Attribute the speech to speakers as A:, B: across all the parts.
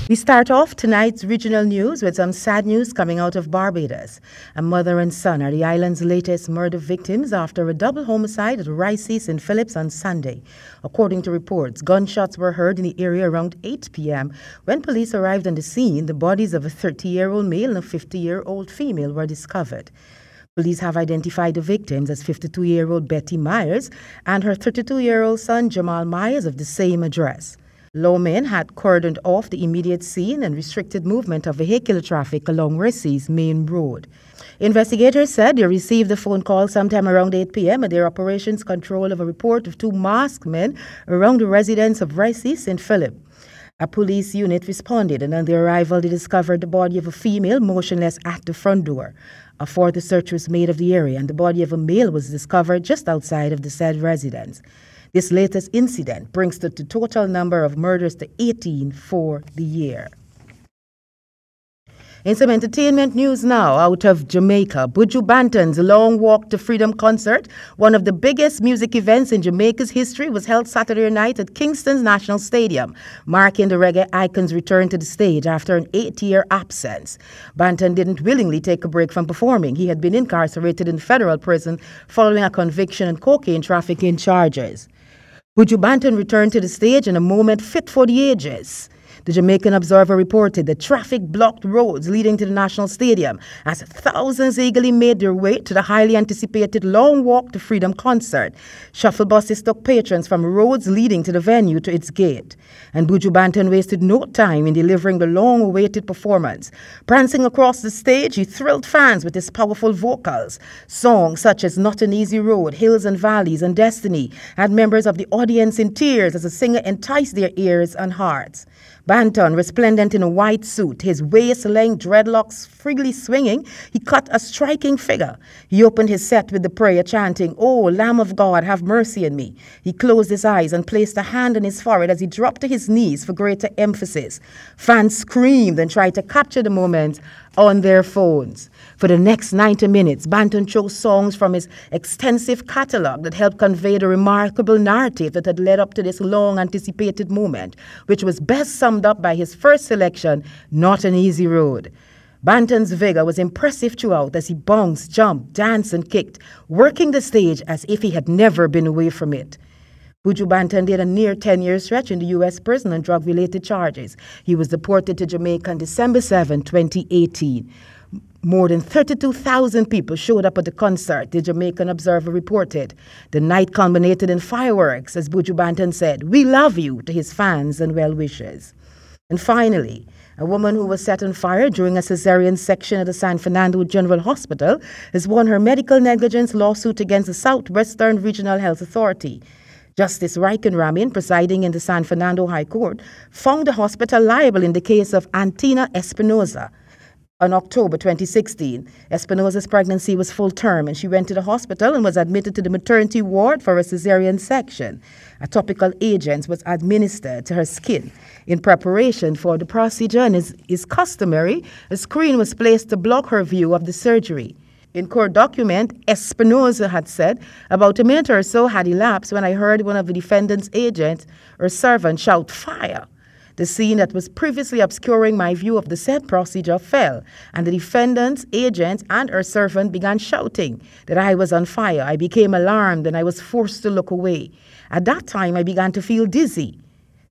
A: We start off tonight's regional news with some sad news coming out of Barbados. A mother and son are the island's latest murder victims after a double homicide at Ricey St. Phillips on Sunday. According to reports, gunshots were heard in the area around 8 p.m. When police arrived on the scene, the bodies of a 30-year-old male and a 50-year-old female were discovered. Police have identified the victims as 52-year-old Betty Myers and her 32-year-old son Jamal Myers of the same address. Lawmen had cordoned off the immediate scene and restricted movement of vehicular traffic along Ricey's main road. Investigators said they received a phone call sometime around 8 p.m. at their operations control of a report of two masked men around the residence of Ricey St. Philip. A police unit responded, and on their arrival they discovered the body of a female motionless at the front door. A further search was made of the area, and the body of a male was discovered just outside of the said residence. This latest incident brings the total number of murders to 18 for the year. In some entertainment news now, out of Jamaica, Buju Banton's Long Walk to Freedom concert, one of the biggest music events in Jamaica's history, was held Saturday night at Kingston's National Stadium, marking the reggae icon's return to the stage after an 8-year absence. Banton didn't willingly take a break from performing. He had been incarcerated in federal prison following a conviction on cocaine trafficking charges. Buju Banton returned to the stage in a moment fit for the ages. The Jamaican Observer reported that traffic blocked roads leading to the National Stadium as thousands eagerly made their way to the highly anticipated Long Walk to Freedom concert. Shuffle buses took patrons from roads leading to the venue to its gate. And Buju Banton wasted no time in delivering the long-awaited performance. Prancing across the stage, he thrilled fans with his powerful vocals. Songs such as Not an Easy Road, Hills and Valleys, and Destiny had members of the audience in tears as the singer enticed their ears and hearts. Banton, resplendent in a white suit, his waist-length dreadlocks freely swinging, he cut a striking figure. He opened his set with the prayer, chanting, "Oh, Lamb of God, have mercy on me." He closed his eyes and placed a hand on his forehead as he dropped to his knees for greater emphasis. Fans screamed and tried to capture the moment on their phones. For the next 90 minutes, Banton chose songs from his extensive catalogue that helped convey the remarkable narrative that had led up to this long-anticipated moment, which was best summed up by his first selection, Not an Easy Road. Banton's vigor was impressive throughout as he bounced, jumped, danced, and kicked, working the stage as if he had never been away from it. Buju Banton did a near 10-year stretch in the U.S. prison on drug-related charges. He was deported to Jamaica on December 7, 2018. More than 32,000 people showed up at the concert, the Jamaican Observer reported. The night culminated in fireworks, as Buju Banton said, "We love you," to his fans and well-wishers. And finally, a woman who was set on fire during a cesarean section at the San Fernando General Hospital has won her medical negligence lawsuit against the Southwestern Regional Health Authority. Justice Riken Ramin, presiding in the San Fernando High Court, found the hospital liable in the case of Antina Espinoza. On October 2016, Espinoza's pregnancy was full term and she went to the hospital and was admitted to the maternity ward for a cesarean section. A topical agent was administered to her skin in preparation for the procedure, and as is customary, a screen was placed to block her view of the surgery. In court document, Espinoza had said, "About a minute or so had elapsed when I heard one of the defendant's agents or servant shout, 'Fire!' The scene that was previously obscuring my view of the said procedure fell, and the defendant's agent and her servant began shouting that I was on fire. I became alarmed and I was forced to look away. At that time, I began to feel dizzy.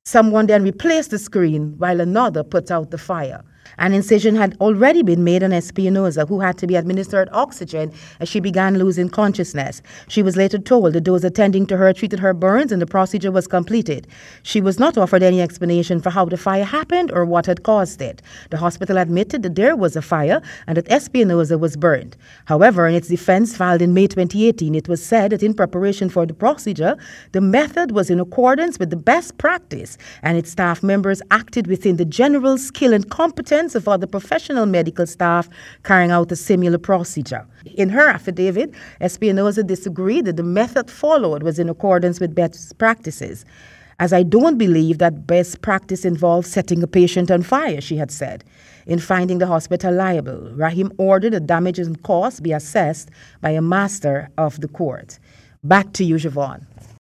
A: Someone then replaced the screen while another put out the fire. An incision had already been made on Espinoza, who had to be administered oxygen as she began losing consciousness. She was later told that those attending to her treated her burns and the procedure was completed. She was not offered any explanation for how the fire happened or what had caused it. The hospital admitted that there was a fire and that Espinoza was burned. However, in its defense filed in May 2018, it was said that in preparation for the procedure, the method was in accordance with the best practice and its staff members acted within the general skill and competence of other professional medical staff carrying out a similar procedure. In her affidavit, Espinoza disagreed that the method followed was in accordance with best practices. "As I don't believe that best practice involves setting a patient on fire," she had said. In finding the hospital liable, Rahim ordered that damages and costs be assessed by a master of the court. Back to you, Siobhan.